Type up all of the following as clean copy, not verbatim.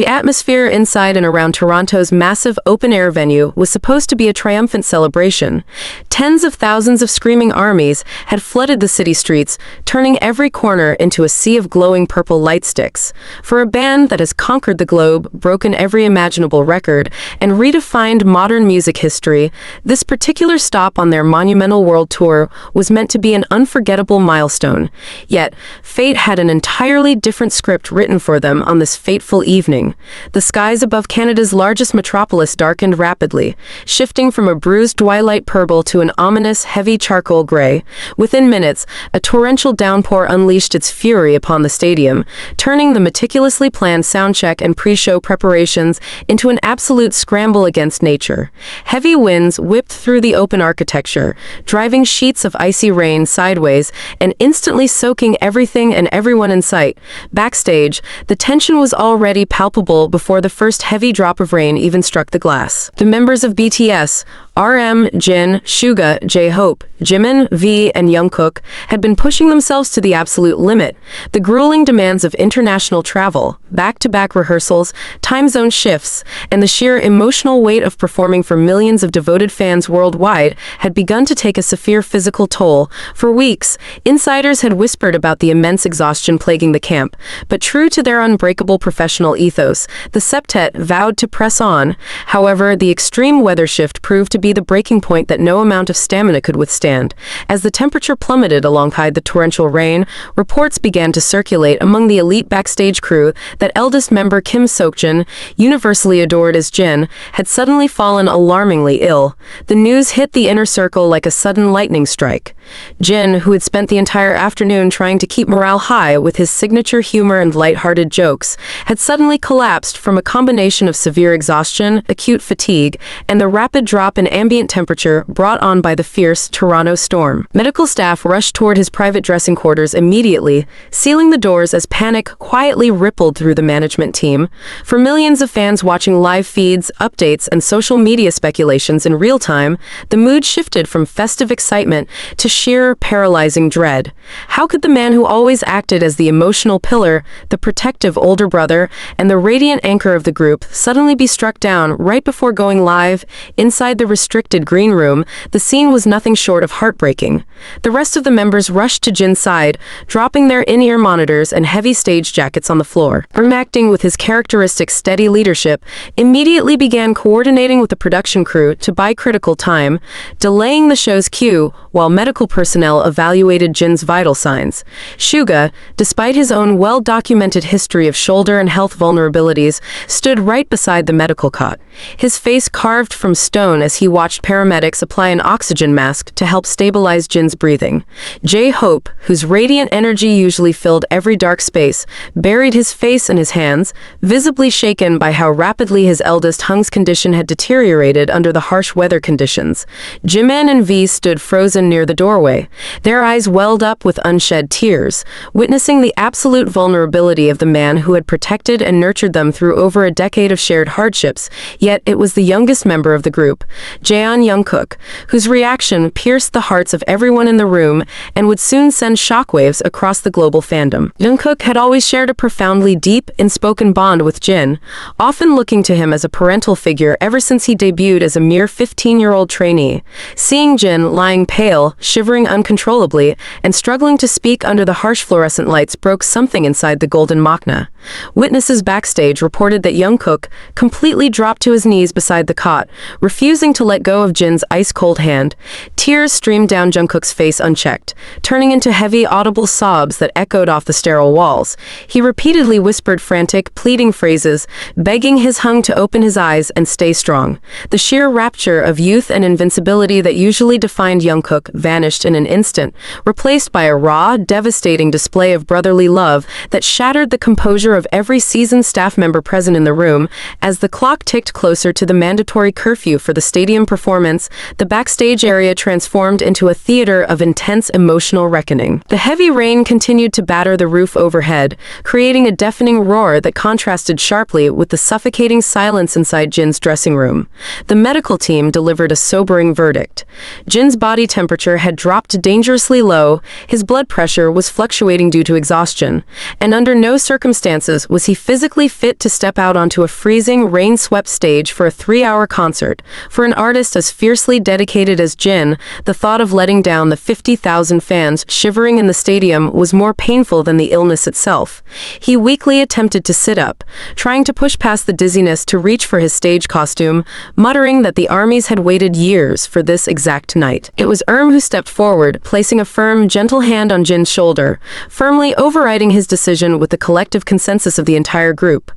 The atmosphere inside and around Toronto's massive open-air venue was supposed to be a triumphant celebration. Tens of thousands of screaming armies had flooded the city streets, turning every corner into a sea of glowing purple light sticks. For a band that has conquered the globe, broken every imaginable record, and redefined modern music history, this particular stop on their monumental world tour was meant to be an unforgettable milestone. Yet, fate had an entirely different script written for them on this fateful evening. The skies above Canada's largest metropolis darkened rapidly, shifting from a bruised twilight purple to an ominous, heavy charcoal gray. Within minutes, a torrential downpour unleashed its fury upon the stadium, turning the meticulously planned soundcheck and pre-show preparations into an absolute scramble against nature. Heavy winds whipped through the open architecture, driving sheets of icy rain sideways and instantly soaking everything and everyone in sight. Backstage, the tension was already palpable before the first heavy drop of rain even struck the glass. The members of BTS, RM, Jin, Suga, J-Hope, Jimin, V, and Jungkook had been pushing themselves to the absolute limit. The grueling demands of international travel, back-to-back rehearsals, time zone shifts, and the sheer emotional weight of performing for millions of devoted fans worldwide had begun to take a severe physical toll. For weeks, insiders had whispered about the immense exhaustion plaguing the camp, but true to their unbreakable professional ethos, the septet vowed to press on. However, the extreme weather shift proved to be the breaking point that no amount of stamina could withstand. As the temperature plummeted alongside the torrential rain, reports began to circulate among the elite backstage crew that eldest member Kim Seokjin, universally adored as Jin, had suddenly fallen alarmingly ill. The news hit the inner circle like a sudden lightning strike. Jin, who had spent the entire afternoon trying to keep morale high with his signature humor and light-hearted jokes, had suddenly collapsed from a combination of severe exhaustion, acute fatigue, and the rapid drop in ambient temperature brought on by the fierce Toronto storm. Medical staff rushed toward his private dressing quarters immediately, sealing the doors as panic quietly rippled through the management team. For millions of fans watching live feeds, updates, and social media speculations in real time, the mood shifted from festive excitement to sheer, paralyzing dread. How could the man who always acted as the emotional pillar, the protective older brother, and the radiant anchor of the group suddenly be struck down right before going live? Inside the restricted green room, the scene was nothing short of heartbreaking. The rest of the members rushed to Jin's side, dropping their in-ear monitors and heavy stage jackets on the floor. Acting with his characteristic steady leadership, immediately began coordinating with the production crew to buy critical time, delaying the show's cue while medical personnel evaluated Jin's vital signs. Suga, despite his own well-documented history of shoulder and health vulnerabilities, stood right beside the medical cot, his face carved from stone as he watched paramedics apply an oxygen mask to help stabilize Jin's breathing. J-Hope, whose radiant energy usually filled every dark space, buried his face in his hands, visibly shaken by how rapidly his eldest Hung's condition had deteriorated under the harsh weather conditions. Jimin and V stood frozen near the doorway, their eyes welled up with unshed tears, witnessing the absolute vulnerability of the man who had protected and nurtured them through over a decade of shared hardships. Yet it was the youngest member of the group, Jaeon Jungkook, whose reaction pierced the hearts of everyone in the room and would soon send shockwaves across the global fandom. Jungkook had always shared a profoundly deep, unspoken bond with Jin, often looking to him as a parental figure ever since he debuted as a mere 15-year-old trainee. Seeing Jin lying pale, shivering uncontrollably, and struggling to speak under the harsh fluorescent lights broke something inside the golden machna. Witnesses backstage reported that Jungkook completely dropped to his knees beside the cot, refusing to let go of Jin's ice-cold hand. Tears streamed down Jungkook's face unchecked, turning into heavy, audible sobs that echoed off the sterile walls. He repeatedly whispered frantic, pleading phrases, begging his Hung to open his eyes and stay strong. The sheer rapture of youth and invincibility that usually defined Jungkook vanished in an instant, replaced by a raw, devastating display of brotherly love that shattered the composure of every seasoned staff member present in the room. As the clock ticked closer to the mandatory curfew for the stadium performance, the backstage area transformed into a theater of intense emotional reckoning. The heavy rain continued to batter the roof overhead, creating a deafening roar that contrasted sharply with the suffocating silence inside Jin's dressing room. The medical team delivered a sobering verdict. Jin's body temperature had dropped dangerously low, his blood pressure was fluctuating due to exhaustion, and under no circumstances was he physically fit to step out onto a freezing, rain-swept stage for a 3-hour concert. For an artist as fiercely dedicated as Jin, the thought of letting down the 50,000 fans shivering in the stadium was more painful than the illness itself. He weakly attempted to sit up, trying to push past the dizziness to reach for his stage costume, muttering that the armies had waited years for this exact night. It was who stepped forward, placing a firm, gentle hand on Jin's shoulder, firmly overriding his decision with the collective consensus of the entire group.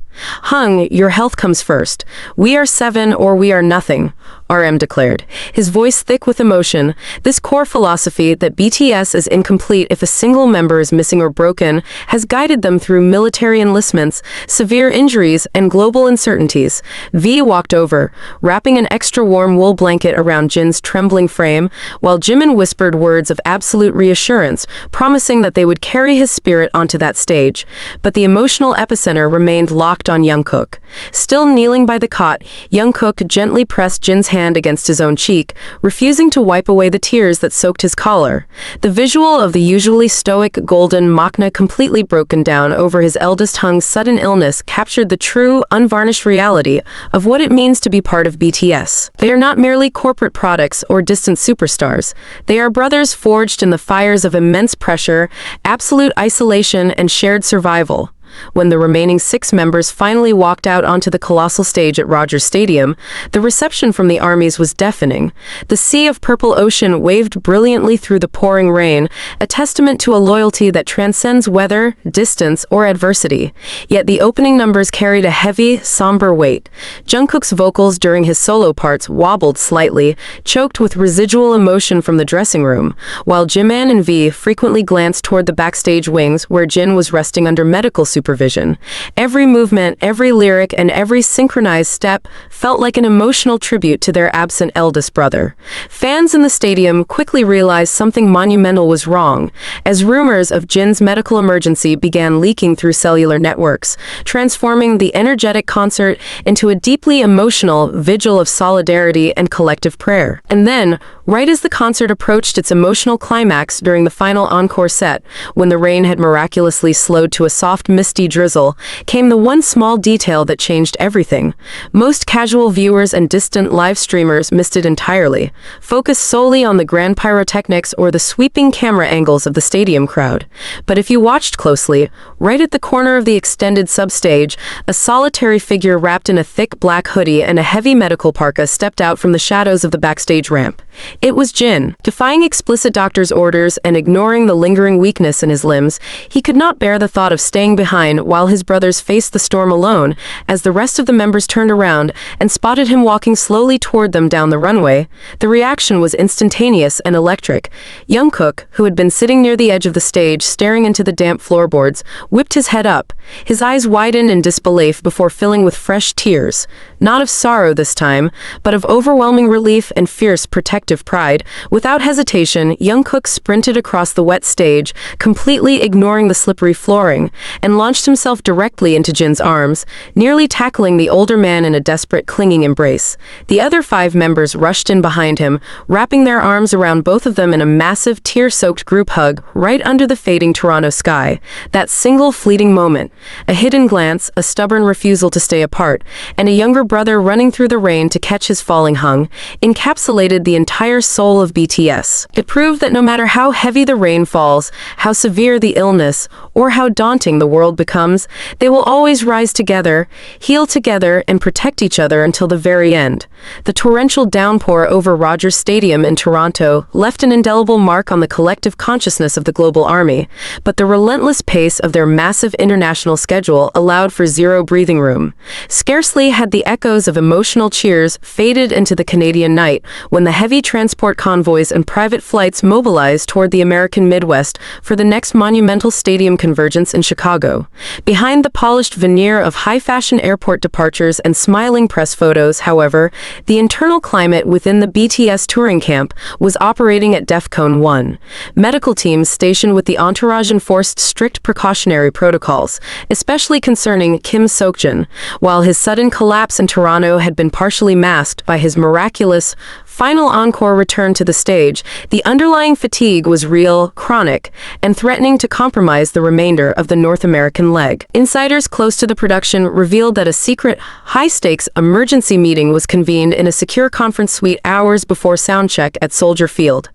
"Hung, your health comes first. We are 7 or we are nothing," RM declared, his voice thick with emotion. This core philosophy that BTS is incomplete if a single member is missing or broken has guided them through military enlistments, severe injuries, and global uncertainties. V walked over, wrapping an extra warm wool blanket around Jin's trembling frame, while Jimin whispered words of absolute reassurance, promising that they would carry his spirit onto that stage. But the emotional epicenter remained locked on Jungkook. Still kneeling by the cot, Jungkook gently pressed Jin's hand against his own cheek, refusing to wipe away the tears that soaked his collar. The visual of the usually stoic golden Machna completely broken down over his eldest Hung's sudden illness captured the true, unvarnished reality of what it means to be part of BTS. They are not merely corporate products or distant superstars. They are brothers forged in the fires of immense pressure, absolute isolation, and shared survival. When the remaining 6 members finally walked out onto the colossal stage at Rogers Stadium, the reception from the armies was deafening. The sea of purple ocean waved brilliantly through the pouring rain, a testament to a loyalty that transcends weather, distance, or adversity. Yet the opening numbers carried a heavy, somber weight. Jungkook's vocals during his solo parts wobbled slightly, choked with residual emotion from the dressing room, while Jimin and V frequently glanced toward the backstage wings where Jin was resting under medical supervision. Every movement, every lyric, and every synchronized step felt like an emotional tribute to their absent eldest brother. Fans in the stadium quickly realized something monumental was wrong, as rumors of Jin's medical emergency began leaking through cellular networks, transforming the energetic concert into a deeply emotional vigil of solidarity and collective prayer. And then, right as the concert approached its emotional climax during the final encore set, when the rain had miraculously slowed to a soft, misty drizzle, came the one small detail that changed everything. Most casual viewers and distant live streamers missed it entirely, focused solely on the grand pyrotechnics or the sweeping camera angles of the stadium crowd. But if you watched closely, right at the corner of the extended substage, a solitary figure wrapped in a thick black hoodie and a heavy medical parka stepped out from the shadows of the backstage ramp. It was Jin. Defying explicit doctor's orders and ignoring the lingering weakness in his limbs, he could not bear the thought of staying behind while his brothers faced the storm alone. As the rest of the members turned around and spotted him walking slowly toward them down the runway, the reaction was instantaneous and electric. Jungkook, who had been sitting near the edge of the stage staring into the damp floorboards, whipped his head up. His eyes widened in disbelief before filling with fresh tears, not of sorrow this time, but of overwhelming relief and fierce protective pride. Without hesitation, Jungkook sprinted across the wet stage, completely ignoring the slippery flooring, and launched himself directly into Jin's arms, nearly tackling the older man in a desperate, clinging embrace. The other 5 members rushed in behind him, wrapping their arms around both of them in a massive, tear-soaked group hug right under the fading Toronto sky. That single fleeting moment, a hidden glance, a stubborn refusal to stay apart, and a younger brother running through the rain to catch his falling Hung, encapsulated the entire soul of BTS. It proved that no matter how heavy the rain falls, how severe the illness, or how daunting the world becomes, they will always rise together, heal together, and protect each other until the very end. The torrential downpour over Rogers Stadium in Toronto left an indelible mark on the collective consciousness of the global army, but the relentless pace of their massive international schedule allowed for zero breathing room. Scarcely had the echoes of emotional cheers faded into the Canadian night when the heavy transport convoys and private flights mobilized toward the American Midwest for the next monumental stadium convergence in Chicago. show. Behind the polished veneer of high-fashion airport departures and smiling press photos, however, the internal climate within the BTS touring camp was operating at DEFCON 1. Medical teams stationed with the entourage enforced strict precautionary protocols, especially concerning Kim Seokjin, while his sudden collapse in Toronto had been partially masked by his miraculous final encore return to the stage. The underlying fatigue was real, chronic, and threatening to compromise the remainder of the North American leg. Insiders close to the production revealed that a secret, high-stakes emergency meeting was convened in a secure conference suite hours before soundcheck at Soldier Field.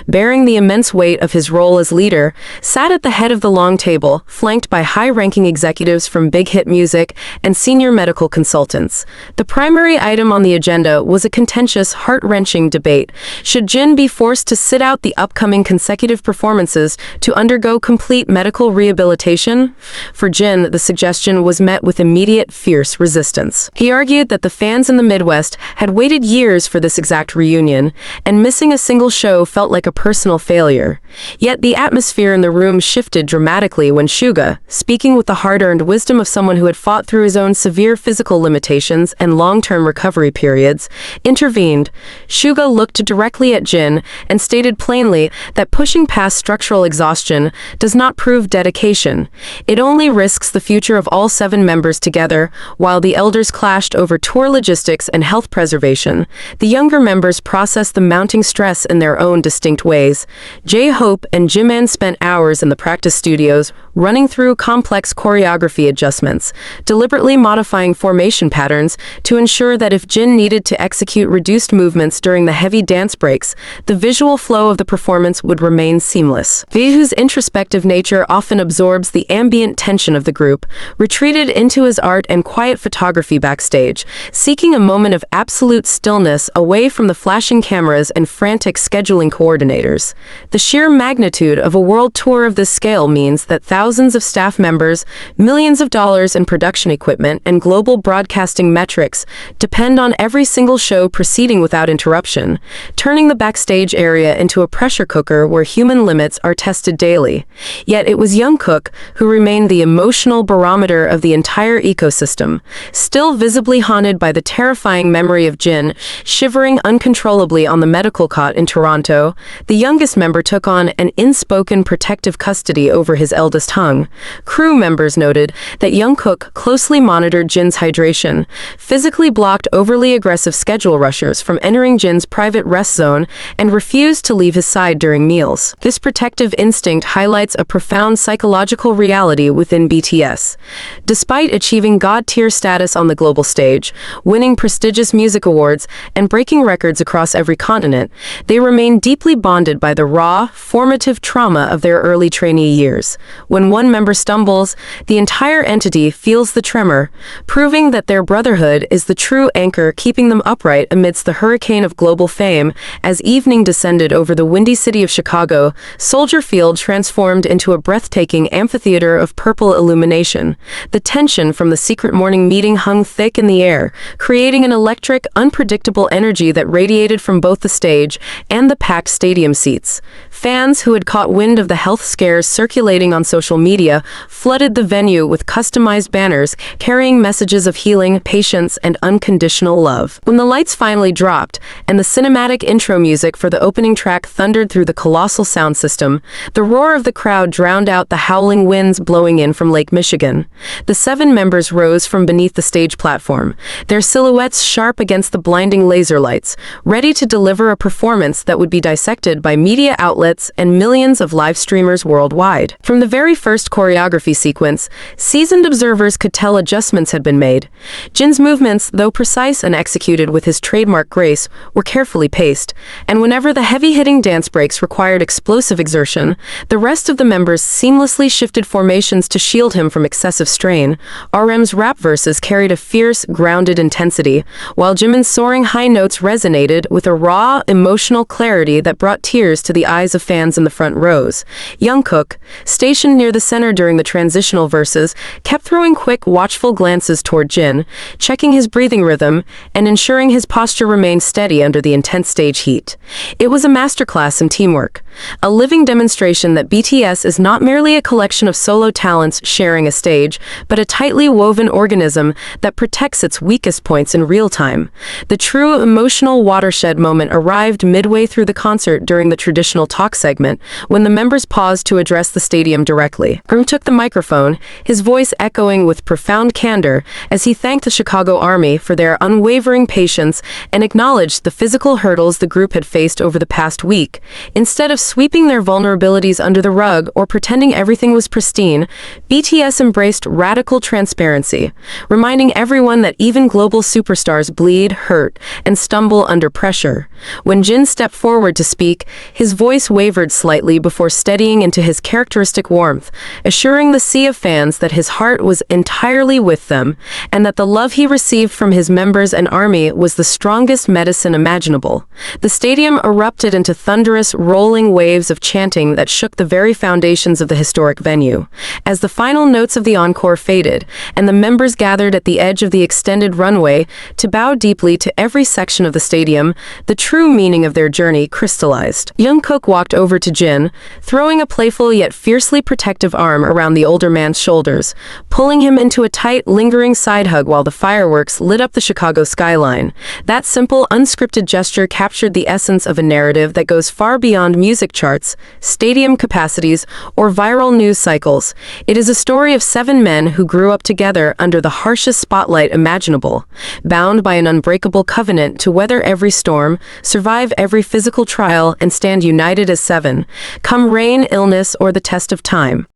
Bearing the immense weight of his role as leader, sat at the head of the long table, flanked by high-ranking executives from Big Hit Music and senior medical consultants. The primary item on the agenda was a contentious, heart-wrenching debate. Should Jin be forced to sit out the upcoming consecutive performances to undergo complete medical rehabilitation? For Jin, the suggestion was met with immediate, fierce resistance. He argued that the fans in the Midwest had waited years for this exact reunion, and missing a single show felt like a personal failure. Yet the atmosphere in the room shifted dramatically when Suga, speaking with the hard-earned wisdom of someone who had fought through his own severe physical limitations and long-term recovery periods, intervened. Suga looked directly at Jin and stated plainly that pushing past structural exhaustion does not prove dedication. It only risks the future of all 7 members together. While the elders clashed over tour logistics and health preservation, the younger members processed the mounting stress in their own distinct ways. J-Hope and Jimin spent hours in the practice studios, running through complex choreography adjustments, deliberately modifying formation patterns to ensure that if Jin needed to execute reduced movements during the heavy dance breaks, the visual flow of the performance would remain seamless. V, whose introspective nature often absorbs the ambient tension of the group, retreated into his art and quiet photography backstage, seeking a moment of absolute stillness away from the flashing cameras and frantic scheduling coordinators. The sheer magnitude of a world tour of this scale means that thousands of staff members, millions of dollars in production equipment, and global broadcasting metrics depend on every single show proceeding without interruption, turning the backstage area into a pressure cooker where human limits are tested daily. Yet it was Jungkook who remained the emotional barometer of the entire ecosystem, still visibly haunted by the terrifying memory of Jin shivering uncontrollably on the medical cot in Toronto. The youngest member took on an unspoken protective custody over his eldest hung. Crew members noted that Jungkook closely monitored Jin's hydration, physically blocked overly aggressive schedule rushers from entering Jin's private rest zone, and refused to leave his side during meals. This protective instinct highlights a profound psychological reality within BTS. Despite achieving god-tier status on the global stage, winning prestigious music awards, and breaking records across every continent, they remain deeply bonded by the raw, formative trauma of their early trainee years. When one member stumbles, the entire entity feels the tremor, proving that their brotherhood is the true anchor keeping them upright amidst the hurricane of global fame. As evening descended over the windy city of Chicago, Soldier Field transformed into a breathtaking amphitheater of purple illumination. The tension from the secret morning meeting hung thick in the air, creating an electric, unpredictable energy that radiated from both the stage and the packed stadium seats. Fans who had caught wind of the health scares circulating on social media flooded the venue with customized banners carrying messages of healing, patience, and unconditional love. When the lights finally dropped and the cinematic intro music for the opening track thundered through the colossal sound system, the roar of the crowd drowned out the howling winds blowing in from Lake Michigan. The 7 members rose from beneath the stage platform, their silhouettes sharp against the blinding laser lights, ready to deliver a performance that would be dissected by media outlets and millions of live streamers worldwide. From the very first choreography sequence, seasoned observers could tell adjustments had been made. Jin's movements, though precise and executed with his trademark grace, were carefully paced, and whenever the heavy-hitting dance breaks required explosive exertion, the rest of the members seamlessly shifted formations to shield him from excessive strain. RM's rap verses carried a fierce, grounded intensity, while Jimin's soaring high notes resonated with a raw, emotional clarity that brought tears to the eyes of fans in the front rows. Jungkook, stationed near the center during the transitional verses, kept throwing quick, watchful glances toward Jin, checking his breathing rhythm and ensuring his posture remained steady under the intense stage heat. It was a masterclass in teamwork. a living demonstration that BTS is not merely a collection of solo talents sharing a stage, but a tightly woven organism that protects its weakest points in real time. The true emotional watershed moment arrived midway through the concert during the traditional talk segment, when the members paused to address the stadium directly. Jung took the microphone, his voice echoing with profound candor as he thanked the Chicago Army for their unwavering patience and acknowledged the physical hurdles the group had faced over the past week. Instead of sweeping their vulnerabilities under the rug or pretending everything was pristine, BTS embraced radical transparency, reminding everyone that even global superstars bleed, hurt, and stumble under pressure. When Jin stepped forward to speak, his voice wavered slightly before steadying into his characteristic warmth, assuring the sea of fans that his heart was entirely with them and that the love he received from his members and army was the strongest medicine imaginable. The stadium erupted into thunderous, rolling waves of chanting that shook the very foundations of the historic venue. As the final notes of the encore faded, and the members gathered at the edge of the extended runway to bow deeply to every section of the stadium, the true meaning of their journey crystallized. Jungkook walked over to Jin, throwing a playful yet fiercely protective arm around the older man's shoulders, pulling him into a tight, lingering side hug while the fireworks lit up the Chicago skyline. That simple, unscripted gesture captured the essence of a narrative that goes far beyond music charts, stadium capacities, or viral news cycles. It is a story of 7 men who grew up together under the harshest spotlight imaginable, bound by an unbreakable covenant to weather every storm, survive every physical trial, and stand united as 7, come rain, illness, or the test of time.